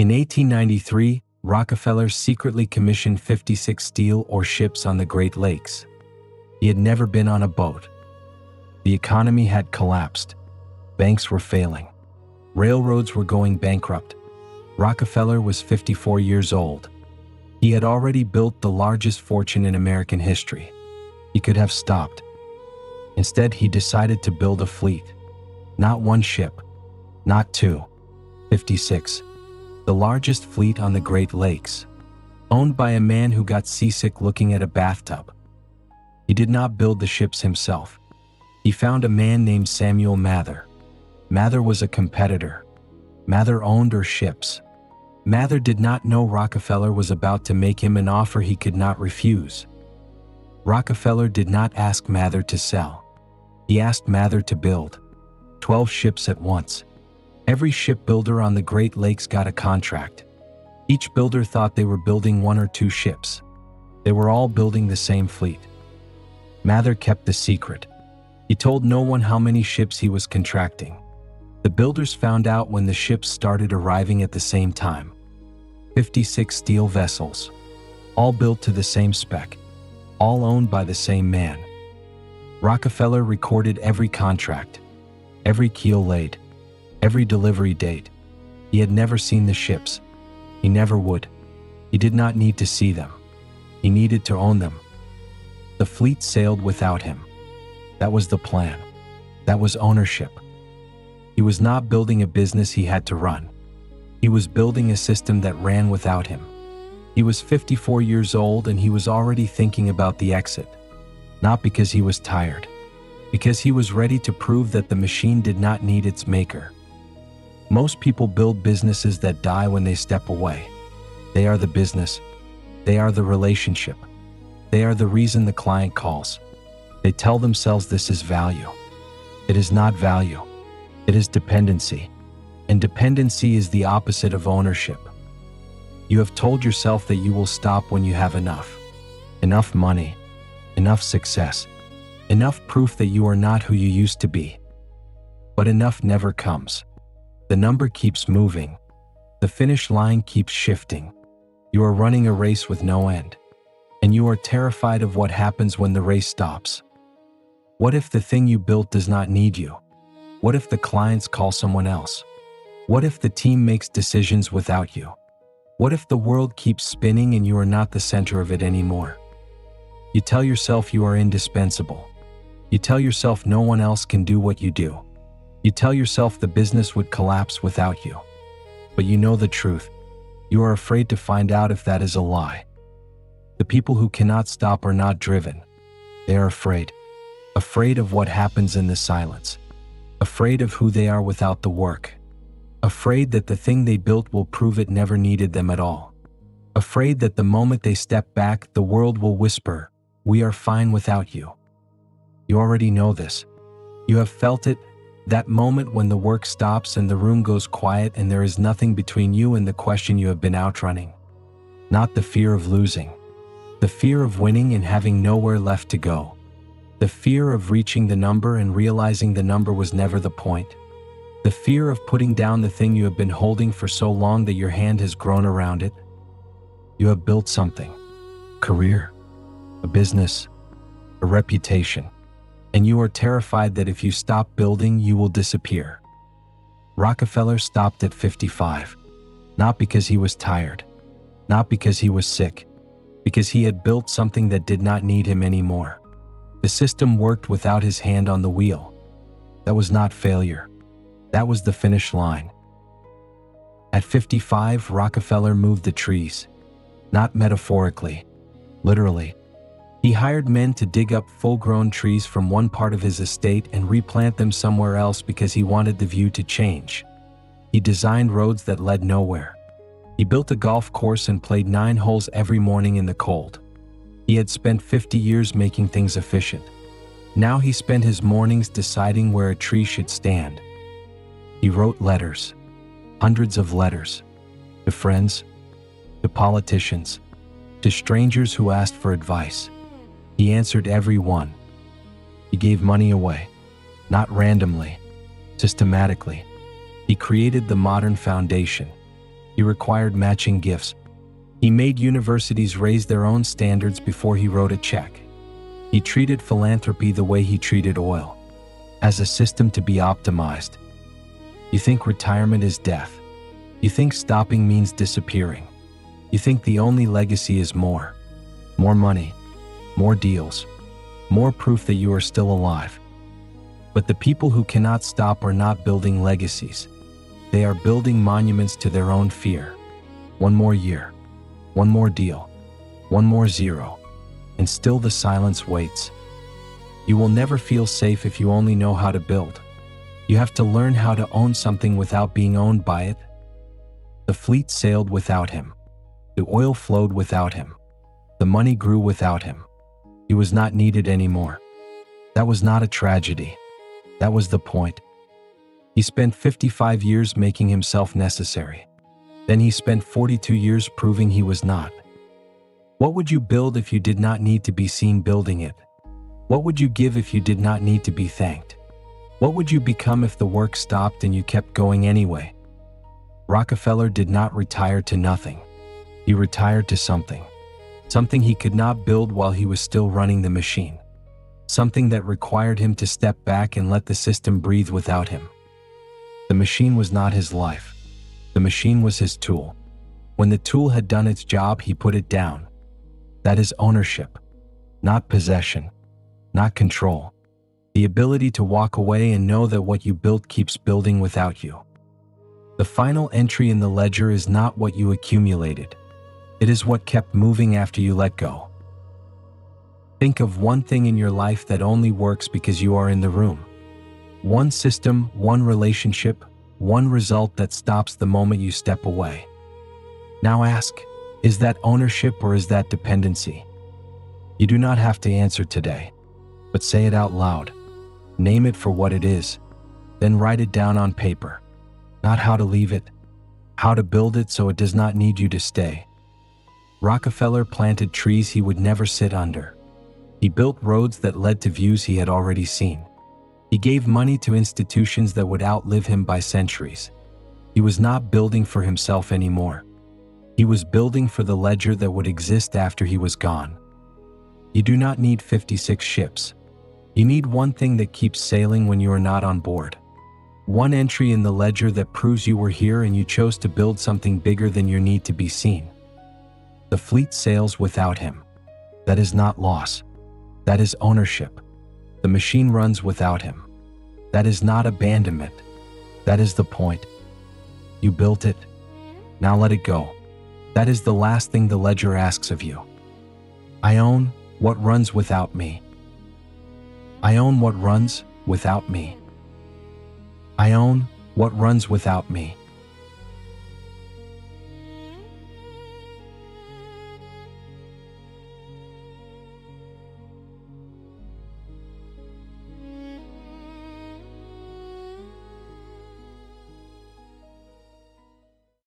In 1893, Rockefeller secretly commissioned 56 steel ore ships on the Great Lakes. He had never been on a boat. The economy had collapsed. Banks were failing. Railroads were going bankrupt. Rockefeller was 54 years old. He had already built the largest fortune in American history. He could have stopped. Instead, he decided to build a fleet. Not one ship, not two, 56. The largest fleet on the Great Lakes, owned by a man who got seasick looking at a bathtub. He did not build the ships himself. He found a man named Samuel Mather. Mather was a competitor. Mather owned her ships. Mather did not know Rockefeller was about to make him an offer he could not refuse. Rockefeller did not ask Mather to sell. He asked Mather to build 12 ships at once. Every shipbuilder on the Great Lakes got a contract. Each builder thought they were building one or two ships. They were all building the same fleet. Mather kept the secret. He told no one how many ships he was contracting. The builders found out when the ships started arriving at the same time. 56 steel vessels, all built to the same spec, all owned by the same man. Rockefeller recorded every contract, every keel laid, every delivery date. He had never seen the ships. He never would. He did not need to see them. He needed to own them. The fleet sailed without him. That was the plan. That was ownership. He was not building a business he had to run. He was building a system that ran without him. He was 54 years old and he was already thinking about the exit. Not because he was tired, because he was ready to prove that the machine did not need its maker. Most people build businesses that die when they step away. They are the business. They are the relationship. They are the reason the client calls. They tell themselves this is value. It is not value. It is dependency. And dependency is the opposite of ownership. You have told yourself that you will stop when you have enough. Enough money. Enough success. Enough proof that you are not who you used to be. But enough never comes. The number keeps moving. The finish line keeps shifting. You are running a race with no end. And you are terrified of what happens when the race stops. What if the thing you built does not need you? What if the clients call someone else? What if the team makes decisions without you? What if the world keeps spinning and you are not the center of it anymore? You tell yourself you are indispensable. You tell yourself no one else can do what you do. You tell yourself the business would collapse without you. But you know the truth. You are afraid to find out if that is a lie. The people who cannot stop are not driven. They are afraid. Afraid of what happens in the silence. Afraid of who they are without the work. Afraid that the thing they built will prove it never needed them at all. Afraid that the moment they step back, the world will whisper, "We are fine without you." You already know this. You have felt it, that moment when the work stops and the room goes quiet and there is nothing between you and the question you have been outrunning. Not the fear of losing. The fear of winning and having nowhere left to go. The fear of reaching the number and realizing the number was never the point. The fear of putting down the thing you have been holding for so long that your hand has grown around it. You have built something. Career, a business, a reputation. And you are terrified that if you stop building, you will disappear. Rockefeller stopped at 55. Not because he was tired. Not because he was sick. Because he had built something that did not need him anymore. The system worked without his hand on the wheel. That was not failure. That was the finish line. At 55, Rockefeller moved the trees. Not metaphorically, literally. He hired men to dig up full-grown trees from one part of his estate and replant them somewhere else because he wanted the view to change. He designed roads that led nowhere. He built a golf course and played 9 holes every morning in the cold. He had spent 50 years making things efficient. Now he spent his mornings deciding where a tree should stand. He wrote letters, hundreds of letters, to friends, to politicians, to strangers who asked for advice. He answered every one. He gave money away, not randomly, systematically. He created the modern foundation. He required matching gifts. He made universities raise their own standards before he wrote a check. He treated philanthropy the way he treated oil, as a system to be optimized. You think retirement is death. You think stopping means disappearing. You think the only legacy is more money, more deals, more proof that you are still alive. But the people who cannot stop are not building legacies. They are building monuments to their own fear. One more year, one more deal, one more zero, and still the silence waits. You will never feel safe if you only know how to build. You have to learn how to own something without being owned by it. The fleet sailed without him. The oil flowed without him. The money grew without him. He was not needed anymore. That was not a tragedy. That was the point. He spent 55 years making himself necessary. Then he spent 42 years proving he was not. What would you build if you did not need to be seen building it? What would you give if you did not need to be thanked? What would you become if the work stopped and you kept going anyway? Rockefeller did not retire to nothing. He retired to something. Something he could not build while he was still running the machine. Something that required him to step back and let the system breathe without him. The machine was not his life. The machine was his tool. When the tool had done its job, he put it down. That is ownership, not possession, not control. The ability to walk away and know that what you built keeps building without you. The final entry in the ledger is not what you accumulated. It is what kept moving after you let go. Think of one thing in your life that only works because you are in the room. One system, one relationship, one result that stops the moment you step away. Now ask, is that ownership or is that dependency? You do not have to answer today, but say it out loud. Name it for what it is, then write it down on paper. Not how to leave it, how to build it so it does not need you to stay. Rockefeller planted trees he would never sit under. He built roads that led to views he had already seen. He gave money to institutions that would outlive him by centuries. He was not building for himself anymore. He was building for the ledger that would exist after he was gone. You do not need 56 ships. You need one thing that keeps sailing when you are not on board. One entry in the ledger that proves you were here and you chose to build something bigger than your need to be seen. The fleet sails without him. That is not loss. That is ownership. The machine runs without him. That is not abandonment. That is the point. You built it. Now let it go. That is the last thing the ledger asks of you. I own what runs without me. I own what runs without me. I own what runs without me.